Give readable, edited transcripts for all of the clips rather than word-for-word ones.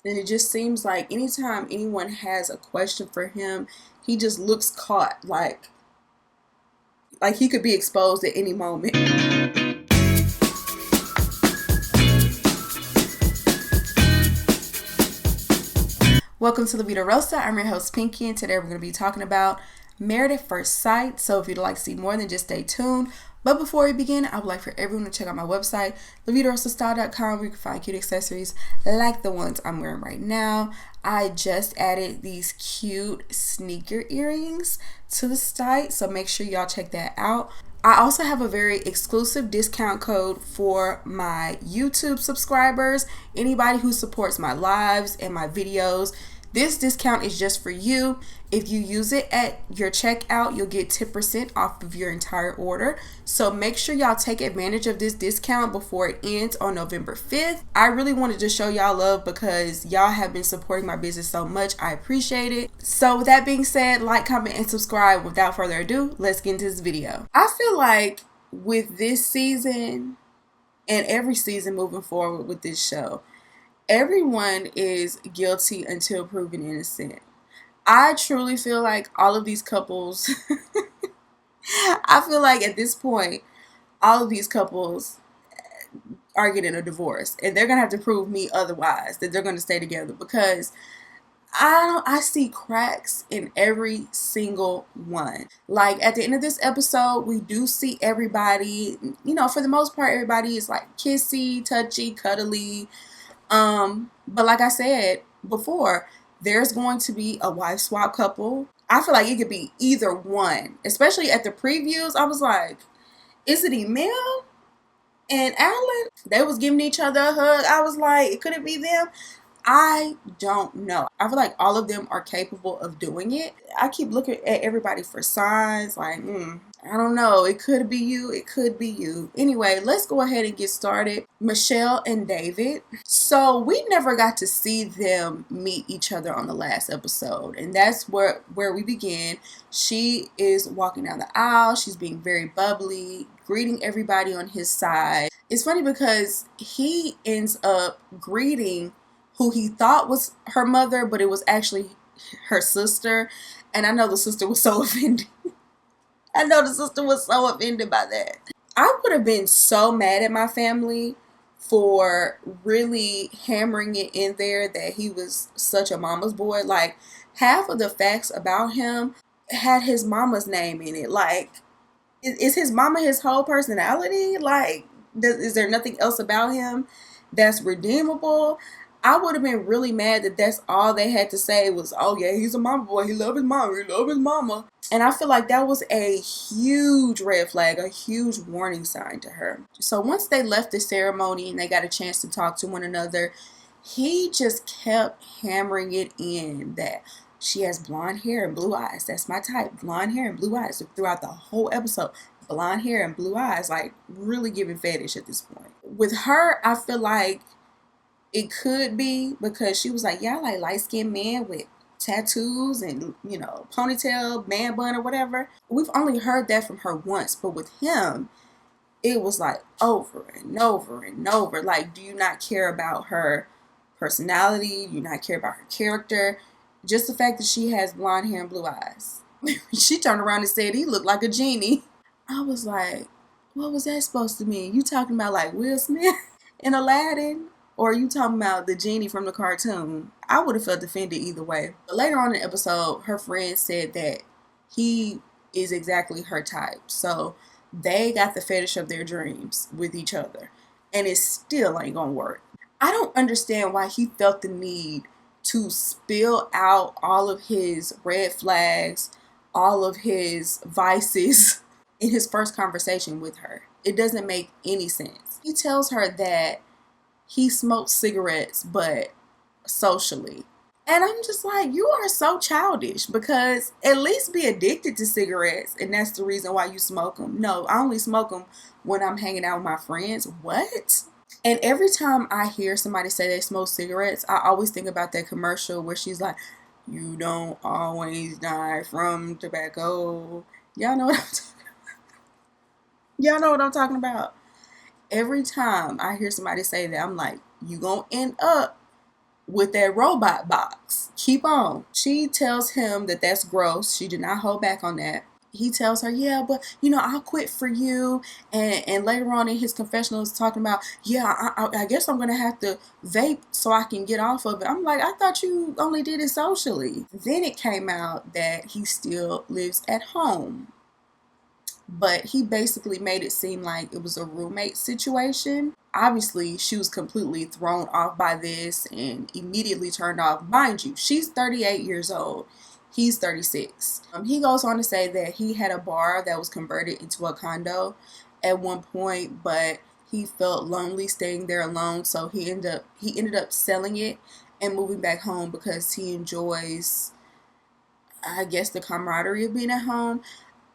And it just seems like anytime anyone has a question for him, he just looks caught, like he could be exposed at any moment. Welcome to the Vida Rosa. I'm your host Pinky, and today we're going to be talking about Married at First Sight. So if you'd like to see more, then just stay tuned. But before we begin, I would like for everyone to check out my website, levidarosastyle.com, where you can find cute accessories like the ones I'm wearing right now. I just added these cute sneaker earrings to the site, so make sure y'all check that out. I also have a very exclusive discount code for my YouTube subscribers, anybody who supports my lives and my videos. This discount is just for you. If you use it at your checkout, you'll get 10% off of your entire order. So make sure y'all take advantage of this discount before it ends on November 5th. I really wanted to show y'all love because y'all have been supporting my business so much. I appreciate it. So with that being said, like, comment, and subscribe. Without further ado, let's get into this video. I feel like with this season and every season moving forward with this show, everyone is guilty until proven innocent. I truly feel like all of these couples, I feel like at this point, all of these couples are getting a divorce. And they're going to have to prove me otherwise, that they're going to stay together. Because I see cracks in every single one. Like at the end of this episode, we do see everybody, for the most part, everybody is like kissy, touchy, cuddly. But like I said before, there's going to be a wife swap couple. I feel like it could be either one. Especially at the previews, I was like, is it Emil and Allan? They was giving each other a hug. I was like, could it be them? I don't know. I feel like all of them are capable of doing it. I keep looking at everybody for signs like, I don't know. It could be you. It could be you. Anyway, let's go ahead and get started. Michelle and David. So we never got to see them meet each other on the last episode. And that's where we begin. She is walking down the aisle. She's being very bubbly, greeting everybody on his side. It's funny because he ends up greeting who he thought was her mother, but it was actually her sister. And I know the sister was so offended. I know the sister was so offended by that. I would have been so mad at my family for really hammering it in there that he was such a mama's boy. Like, half of the facts about him had his mama's name in it. Like, is his mama his whole personality? Like, is there nothing else about him that's redeemable? I would have been really mad that that's all they had to say was, oh yeah, he's a mama boy. He love his mama. He love his mama. And I feel like that was a huge red flag, a huge warning sign to her. So once they left the ceremony and they got a chance to talk to one another, he just kept hammering it in that she has blonde hair and blue eyes. That's my type. Blonde hair and blue eyes. Throughout the whole episode, blonde hair and blue eyes, like really giving fetish at this point. With her, I feel like it could be because she was like, yeah, I like light-skinned men with tattoos and, ponytail, man bun or whatever. We've only heard that from her once, but with him, it was like over and over and over. Like, do you not care about her personality? Do you not care about her character? Just the fact that she has blonde hair and blue eyes. She turned around and said he looked like a genie. I was like, what was that supposed to mean? You talking about like Will Smith in Aladdin? Or are you talking about the genie from the cartoon? I would have felt offended either way. But later on in the episode, her friend said that he is exactly her type. So they got the fetish of their dreams with each other. And it still ain't gonna work. I don't understand why he felt the need to spill out all of his red flags, all of his vices in his first conversation with her. It doesn't make any sense. He tells her that he smokes cigarettes, but socially. And I'm just like, you are so childish because at least be addicted to cigarettes and that's the reason why you smoke them. No, I only smoke them when I'm hanging out with my friends. What? And every time I hear somebody say they smoke cigarettes, I always think about that commercial where she's like, you don't always die from tobacco. Y'all know what I'm talking about? Y'all know what I'm talking about? Every time I hear somebody say that, I'm like, you gonna end up with that robot box. Keep on. She tells him that that's gross. She did not hold back on that. He tells her, yeah, but I'll quit for you. And later on in his confessional, is talking about, yeah, I guess I'm gonna have to vape so I can get off of it. I'm like, I thought you only did it socially. Then it came out that he still lives at home, but he basically made it seem like it was a roommate situation. Obviously, she was completely thrown off by this and immediately turned off. Mind you, she's 38 years old. He's 36. He goes on to say that he had a bar that was converted into a condo at one point, but he felt lonely staying there alone, so he ended up selling it and moving back home because he enjoys, I guess, the camaraderie of being at home.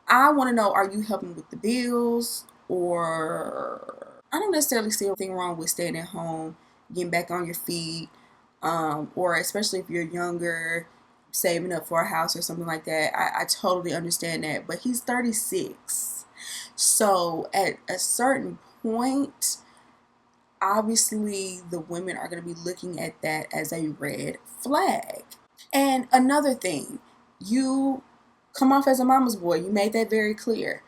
I want to know, are you helping with the bills? Or I don't necessarily see anything wrong with staying at home, getting back on your feet, or especially if you're younger, saving up for a house or something like that. I totally understand that. But he's 36. So at a certain point, obviously the women are going to be looking at that as a red flag. And another thing, you come off as a mama's boy. You made that very clear.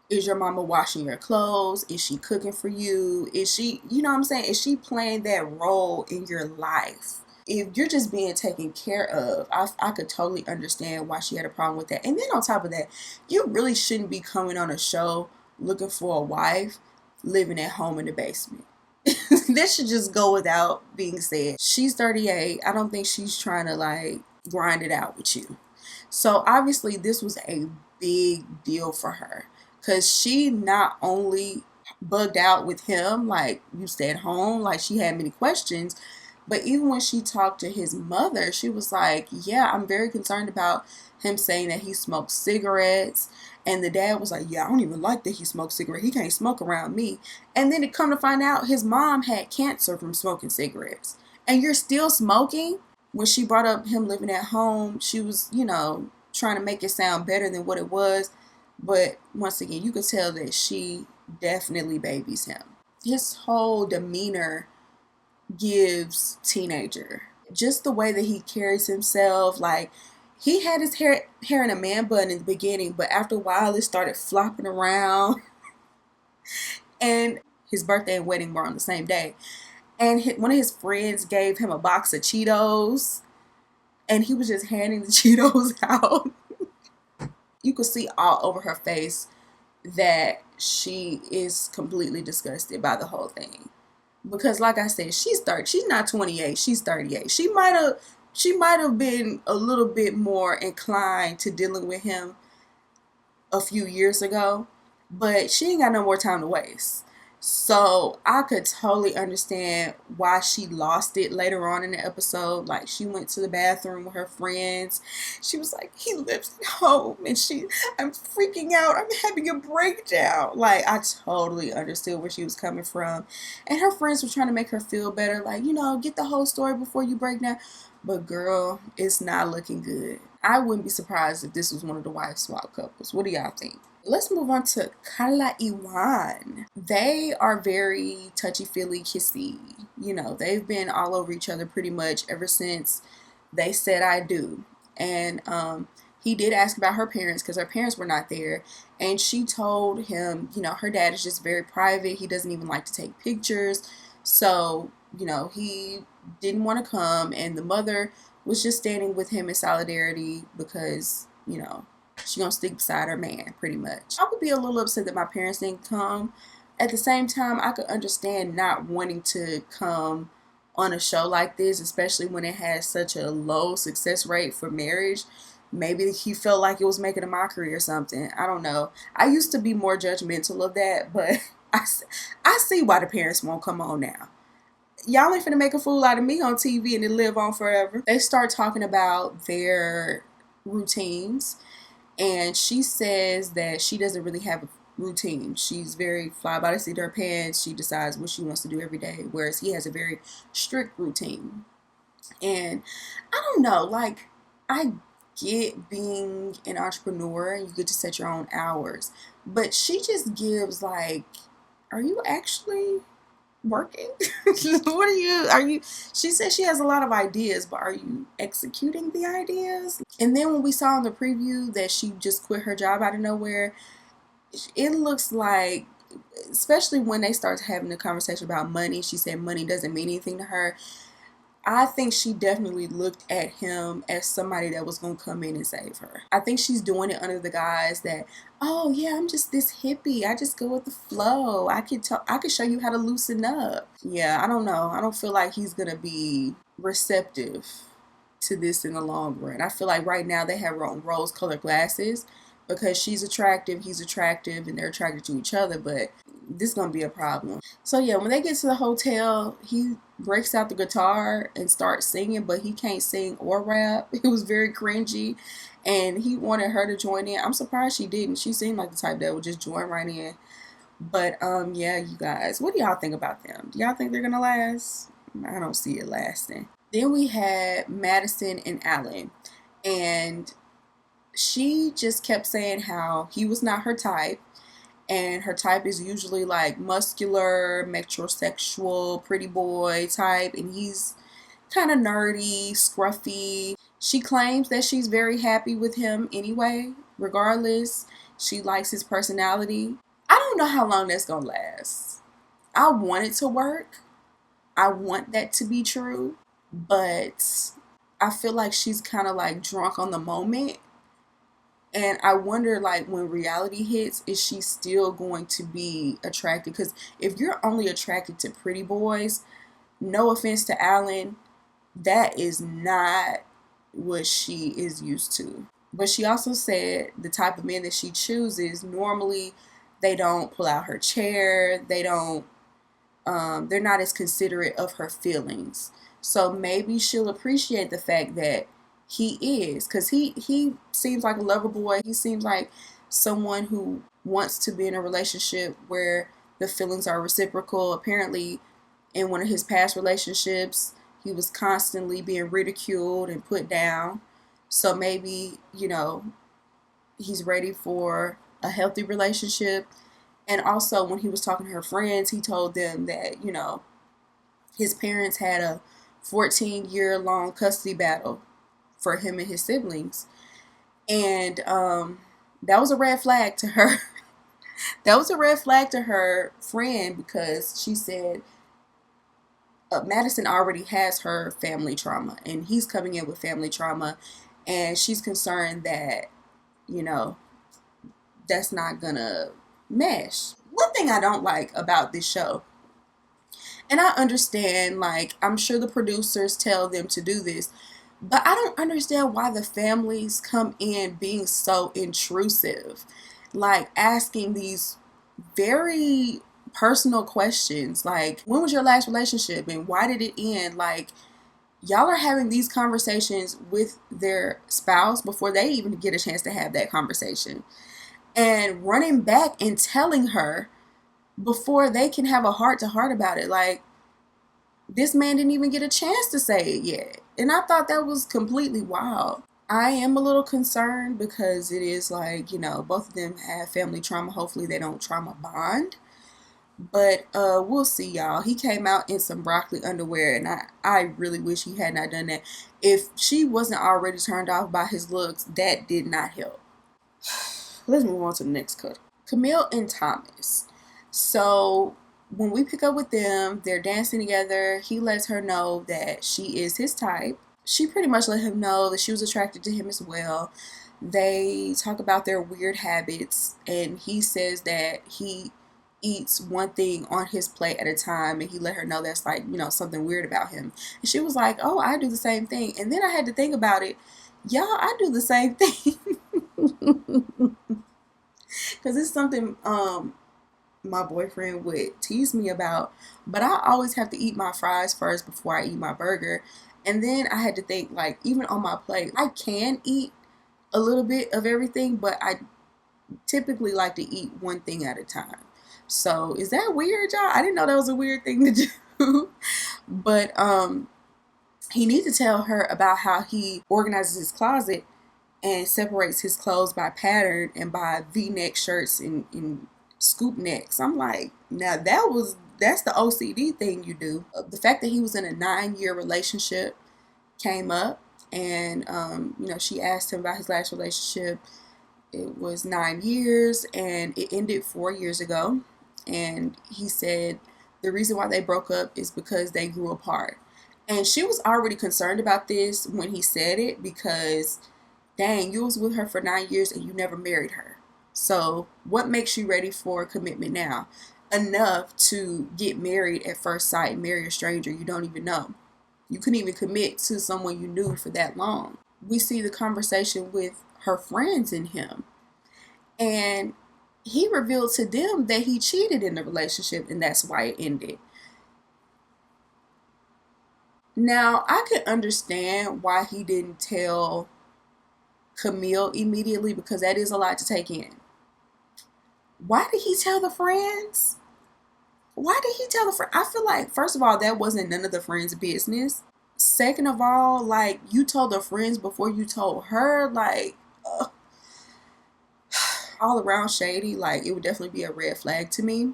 Is your mama washing your clothes? Is she cooking for you? Is she, you know what I'm saying? Is she playing that role in your life? If you're just being taken care of, I could totally understand why she had a problem with that. And then on top of that, you really shouldn't be coming on a show looking for a wife living at home in the basement. This should just go without being said. She's 38. I don't think she's trying to like grind it out with you. So obviously this was a big deal for her, because she not only bugged out with him, like, you stay at home, like she had many questions, but even when she talked to his mother, she was like, yeah, I'm very concerned about him saying that he smokes cigarettes. And the dad was like, yeah, I don't even like that he smokes cigarettes. He can't smoke around me. And then to come to find out, his mom had cancer from smoking cigarettes. And you're still smoking? When she brought up him living at home, she was, trying to make it sound better than what it was. But once again, you could tell that she definitely babies him. His whole demeanor gives teenager. Just the way that he carries himself, like, he had his hair in a man bun in the beginning, but after a while it started flopping around. And his birthday and wedding were on the same day. And one of his friends gave him a box of Cheetos, and he was just handing the Cheetos out. You could see all over her face that she is completely disgusted by the whole thing. Because like I said, she's not 28, she's 38. She might have been a little bit more inclined to dealing with him a few years ago, but she ain't got no more time to waste. So I could totally understand why she lost it later on in the episode. Like, she went to the bathroom with her friends. She was like, he lives at home, and I'm freaking out. I'm having a breakdown. Like, I totally understood where she was coming from. And her friends were trying to make her feel better. Like, get the whole story before you break down. But girl, it's not looking good. I wouldn't be surprised if this was one of the wife swap couples. What do y'all think? Let's move on to KLA Iwan. They are very touchy-feely, kissy. They've been all over each other pretty much ever since they said I do. And he did ask about her parents because her parents were not there. And she told him, her dad is just very private. He doesn't even like to take pictures. So, he didn't want to come. And the mother was just standing with him in solidarity because, she gonna stick beside her man, pretty much. I would be a little upset that my parents didn't come. At the same time, I could understand not wanting to come on a show like this, especially when it has such a low success rate for marriage. Maybe he felt like it was making a mockery or something. I don't know. I used to be more judgmental of that, but I see why the parents won't come on now. Y'all ain't finna make a fool out of me on TV and it live on forever. They start talking about their routines. And she says that she doesn't really have a routine. She's very fly by the seat of her pants. She decides what she wants to do every day, whereas he has a very strict routine. And I don't know, like, I get being an entrepreneur and you get to set your own hours, but she just gives like, are you actually working? What are you, she said she has a lot of ideas, but are you executing the ideas? And then when we saw in the preview that she just quit her job out of nowhere, it looks like, especially when they start having a conversation about money, she said money doesn't mean anything to her. I think she definitely looked at him as somebody that was going to come in and save her. I think she's doing it under the guise that, oh yeah, I'm just this hippie. I just go with the flow. I could show you how to loosen up. Yeah, I don't know. I don't feel like he's going to be receptive to this in the long run. I feel like right now they have rose-colored glasses because she's attractive, he's attractive, and they're attracted to each other, but this is going to be a problem. So yeah, when they get to the hotel, he breaks out the guitar and starts singing, but he can't sing or rap. It was very cringy, and he wanted her to join in. I'm surprised she didn't. She seemed like the type that would just join right in. But yeah, you guys, what do y'all think about them? Do y'all think they're gonna last? I don't see it lasting. Then we had Madison and Allan, and she just kept saying how he was not her type, and her type is usually like muscular, metrosexual, pretty boy type, and he's kind of nerdy, scruffy. She claims that she's very happy with him anyway, regardless. She likes his personality. I don't know how long that's gonna last. I want it to work. I want that to be true, but I feel like she's kind of like drunk on the moment. And I wonder, like, when reality hits, is she still going to be attracted? Because if you're only attracted to pretty boys, no offense to Allan, that is not what she is used to. But she also said the type of men that she chooses, normally they don't pull out her chair. They don't, they're not as considerate of her feelings. So maybe she'll appreciate the fact that he is, because he seems like a lover boy. He seems like someone who wants to be in a relationship where the feelings are reciprocal. Apparently, in one of his past relationships, he was constantly being ridiculed and put down. So maybe, you know, he's ready for a healthy relationship. And also, when he was talking to her friends, he told them that, you know, his parents had a 14-year-long custody battle for him and his siblings, and that was a red flag to her. That was a red flag to her friend, because she said Madison already has her family trauma, and he's coming in with family trauma, and she's concerned that, you know, that's not gonna mesh. One thing I don't like about this show, and I understand, like, I'm sure the producers tell them to do this, but I don't understand why the families come in being so intrusive, like asking these very personal questions, like, when was your last relationship and why did it end? Like, y'all are having these conversations with their spouse before they even get a chance to have that conversation, and running back and telling her before they can have a heart-to-heart about it. Like, this man didn't even get a chance to say it yet. And I thought that was completely wild. I am a little concerned because it is like, you know, both of them have family trauma. Hopefully they don't trauma bond. But we'll see, y'all. He came out in some broccoli underwear, and I really wish he had not done that. If she wasn't already turned off by his looks, that did not help. Let's move on to the next cut. Camille and Thomas. So when we pick up with them, they're dancing together. He lets her know that she is his type. She pretty much let him know that she was attracted to him as well. They talk about their weird habits, and he says that he eats one thing on his plate at a time, and he let her know that's, like, you know, something weird about him. And she was like, oh, I do the same thing. And then I had to think about it. Y'all, I do the same thing. Because it's something my boyfriend would tease me about, but I always have to eat my fries first before I eat my burger. And then I had to think, like, even on my plate, I can eat a little bit of everything, but I typically like to eat one thing at a time. So is that weird, y'all? I didn't know that was a weird thing to do. But he needs to tell her about how he organizes his closet and separates his clothes by pattern and by V-neck shirts and scoop necks. I'm like, now that was that's the OCD thing you do. The fact that he was in a 9-year relationship came up, and she asked him about his last relationship. It was 9 years, and it ended 4 years ago. And he said the reason why they broke up is because they grew apart. And she was already concerned about this when he said it, because dang, you was with her for 9 years and you never married her. So what makes you ready for commitment now? Enough to get married at first sight, marry a stranger you don't even know. You couldn't even commit to someone you knew for that long. We see the conversation with her friends in him. And he revealed to them that he cheated in the relationship, and that's why it ended. Now, I could understand why he didn't tell Camille immediately, because that is a lot to take in. Why did he tell the friends? Why did he tell the friends? I feel like, first of all, that wasn't none of the friends' business. Second of all, like, you told the friends before you told her, like, all around shady. Like, it would definitely be a red flag to me.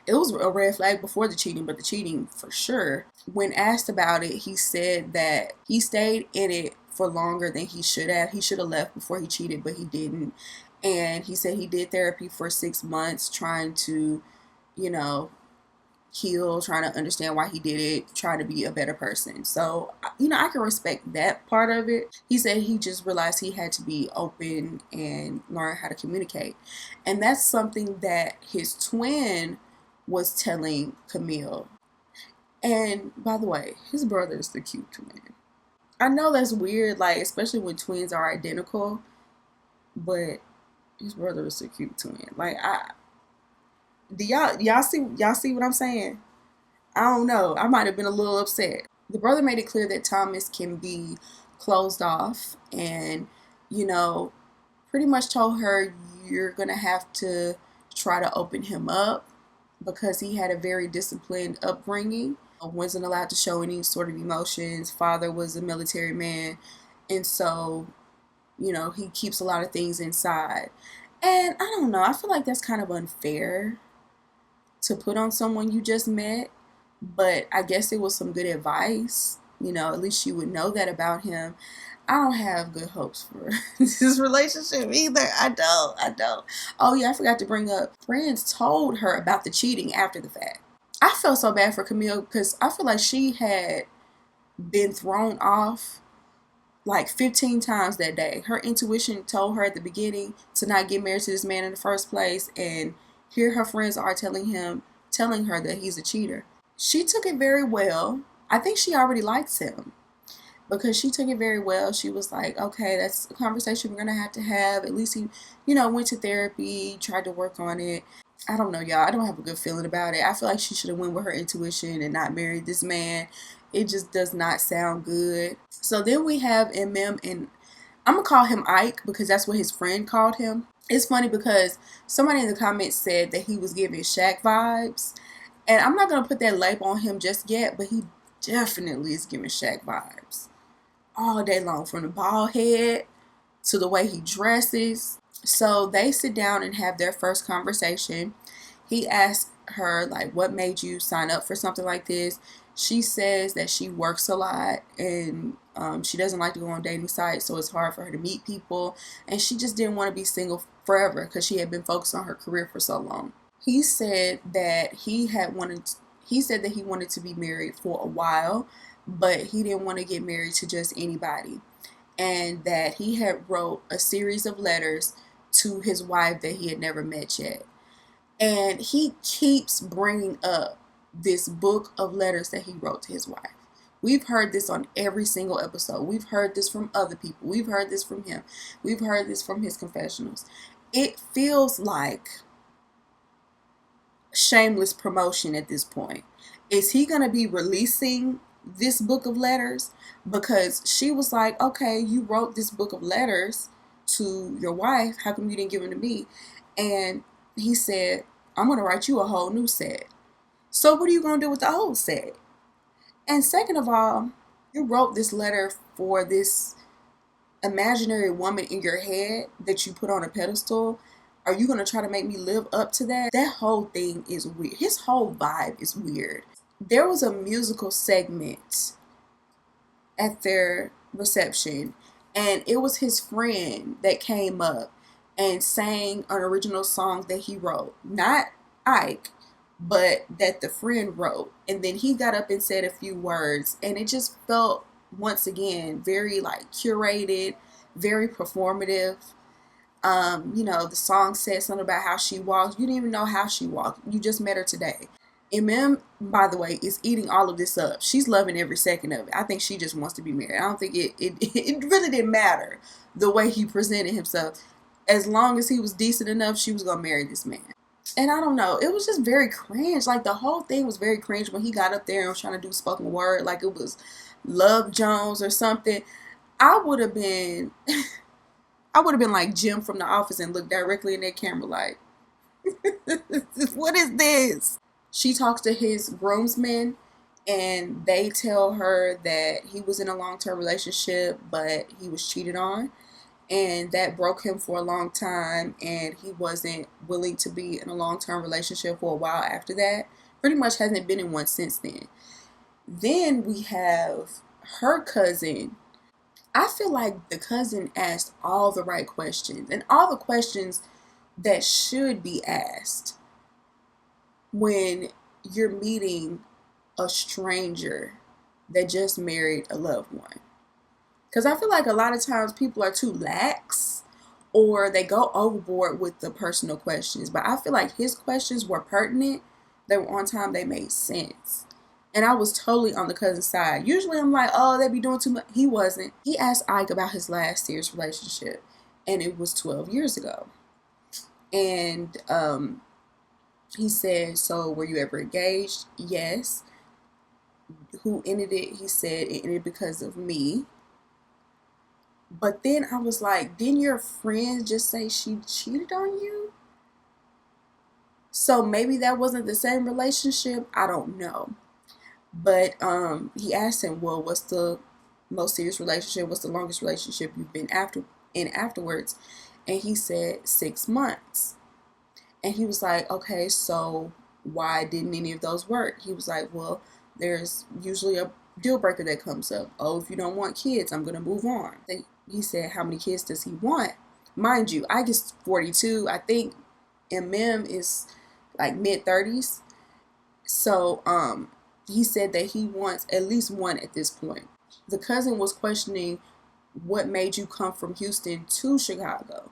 It was a red flag before the cheating, but the cheating for sure. When asked about it, he said that he stayed in it for longer than he should have. He should have left before he cheated, but he didn't. And he said he did therapy for 6 months, trying to, heal, trying to understand why he did it, trying to be a better person. So, I can respect that part of it. He said he just realized he had to be open and learn how to communicate. And that's something that his twin was telling Camille. And by the way, his brother is the cute twin. I know that's weird, like, especially when twins are identical, but his brother is a cute twin. Like, do y'all see what I'm saying? I don't know. I might have been a little upset. The brother made it clear that Thomas can be closed off, and pretty much told her you're gonna have to try to open him up, because he had a very disciplined upbringing. Wasn't allowed to show any sort of emotions. Father was a military man, and so he keeps a lot of things inside. And I don't know, I feel like that's kind of unfair to put on someone you just met, but I guess it was some good advice. At least you would know that about him. I don't have good hopes for this relationship either. I don't. Oh yeah, I forgot to bring up, friends told her about the cheating after the fact. I felt so bad for Camille, because I feel like she had been thrown off like 15 times that day. Her intuition told her at the beginning to not get married to this man in the first place, and here her friends are telling her that he's a cheater. She took it very well. I think she already likes him, because she took it very well. She was like, okay, that's a conversation we're going to have. At least he, went to therapy, tried to work on it. I don't know, y'all. I don't have a good feeling about it. I feel like she should have went with her intuition and not married this man. It just does not sound good. So then we have MM, and I'm going to call him Ike, because that's what his friend called him. It's funny because somebody in the comments said that he was giving Shaq vibes. And I'm not going to put that label on him just yet, but he definitely is giving Shaq vibes. All day long, from the bald head to the way he dresses. So they sit down and have their first conversation. He asks her, like, what made you sign up for something like this? She says that she works a lot, and she doesn't like to go on dating sites, so it's hard for her to meet people. And she just didn't want to be single forever, because she had been focused on her career for so long. He said that he wanted to be married for a while, but he didn't want to get married to just anybody. And that he had wrote a series of letters to his wife that he had never met yet. And he keeps bringing up this book of letters that he wrote to his wife. We've heard this on every single episode. We've heard this from other people. We've heard this from him. We've heard this from his confessionals. It feels like shameless promotion at this point. Is he going to be releasing this book of letters? Because she was like, okay, you wrote this book of letters to your wife. How come you didn't give them to me? And he said, I'm going to write you a whole new set. So what are you going to do with the old set? And second of all, you wrote this letter for this imaginary woman in your head that you put on a pedestal. Are you going to try to make me live up to that? That whole thing is weird. His whole vibe is weird. There was a musical segment at their reception, and it was his friend that came up and sang an original song that he wrote. Not Ike, but that the friend wrote. And then he got up and said a few words, and it just felt, once again, very like curated, very performative. The song said something about how she walks. You didn't even know how she walked. You just met her today. By the way, is eating all of this up. She's loving every second of it. I think she just wants to be married. I don't think it really didn't matter the way he presented himself. As long as he was decent enough, she was gonna marry this man. And I don't know, it was just very cringe. Like, the whole thing was very cringe when he got up there and was trying to do spoken word like it was Love Jones or something. I would have been like Jim from The Office and looked directly in that camera like, what is this? She talks to his groomsmen, and they tell her that he was in a long-term relationship, but he was cheated on, and that broke him for a long time, and he wasn't willing to be in a long-term relationship for a while after that. Pretty much hasn't been in one since then. Then we have her cousin. I feel like the cousin asked all the right questions, and all the questions that should be asked when you're meeting a stranger that just married a loved one. Because I feel like a lot of times people are too lax, or they go overboard with the personal questions. But I feel like his questions were pertinent. They were on time. They made sense. And I was totally on the cousin's side. Usually I'm like, oh, they be doing too much. He wasn't. He asked Ike about his last serious relationship, and it was 12 years ago. And he said, so were you ever engaged? Yes. Who ended it? He said it ended because of me. But then I was like, didn't your friend just say she cheated on you? So maybe that wasn't the same relationship. I don't know. But he asked him, well, what's the most serious relationship? What's the longest relationship you've been afterwards? And he said 6 months. And he was like, okay, so why didn't any of those work? He was like, well, there's usually a deal breaker that comes up. Oh, if you don't want kids, I'm going to move on. He said, how many kids does he want? Mind you, I guess 42. I think is like mid-30s. So he said that he wants at least one at this point. The cousin was questioning, what made you come from Houston to Chicago?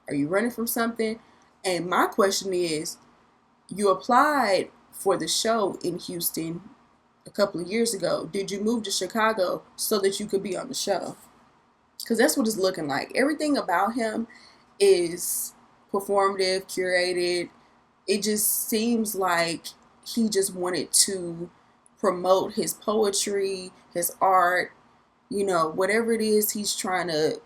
Are you running from something? And my question is, you applied for the show in Houston a couple of years ago. Did you move to Chicago so that you could be on the show? Because that's what it's looking like. Everything about him is performative, curated. It just seems like he just wanted to promote his poetry, his art, whatever it is he's trying to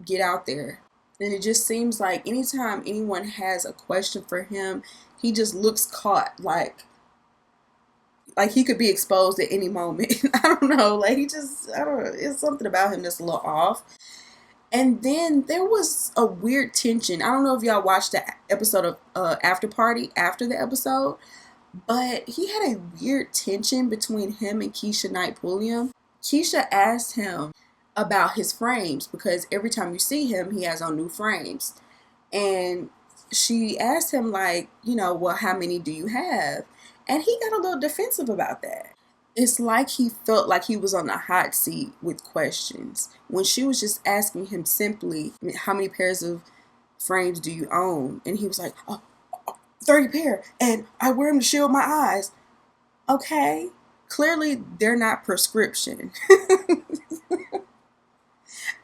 get out there. And it just seems like anytime anyone has a question for him, he just looks caught, like he could be exposed at any moment. I don't know. I don't know. It's something about him that's a little off. And then there was a weird tension. I don't know if y'all watched the episode of After Party after the episode, but he had a weird tension between him and Keisha Knight Pulliam. Keisha asked him about his frames, because every time you see him, he has on new frames. And she asked him, like, well, how many do you have? And he got a little defensive about that. It's like he felt like he was on the hot seat with questions, when she was just asking him simply, how many pairs of frames do you own? And he was like, 30 pair, and I wear them to shield my eyes. Okay, clearly they're not prescription.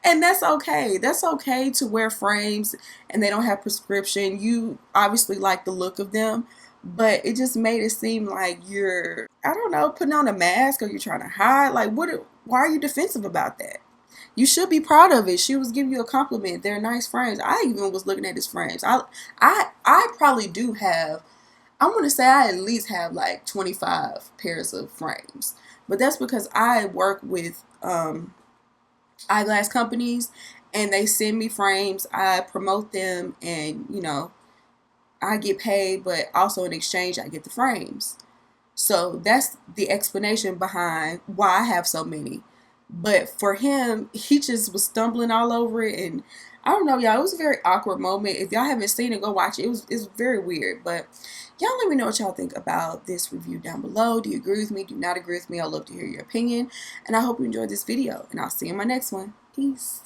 And that's okay. That's okay to wear frames and they don't have prescription. You obviously like the look of them, but it just made it seem like you're, I don't know, putting on a mask, or you're trying to hide. Like, why are you defensive about that? You should be proud of it. She was giving you a compliment. They're nice frames. I even was looking at his frames. I probably do have, I want to say I at least have like 25 pairs of frames. But that's because I work with eyeglass companies, and they send me frames. I promote them, and I get paid, but also in exchange I get the frames. So that's the explanation behind why I have so many. But for him, he just was stumbling all over it, and I don't know, y'all. It was a very awkward moment. If y'all haven't seen it, go watch it. It's very weird. But y'all let me know what y'all think about this review down below. Do you agree with me? Do you not agree with me? I'd love to hear your opinion. And I hope you enjoyed this video. And I'll see you in my next one. Peace.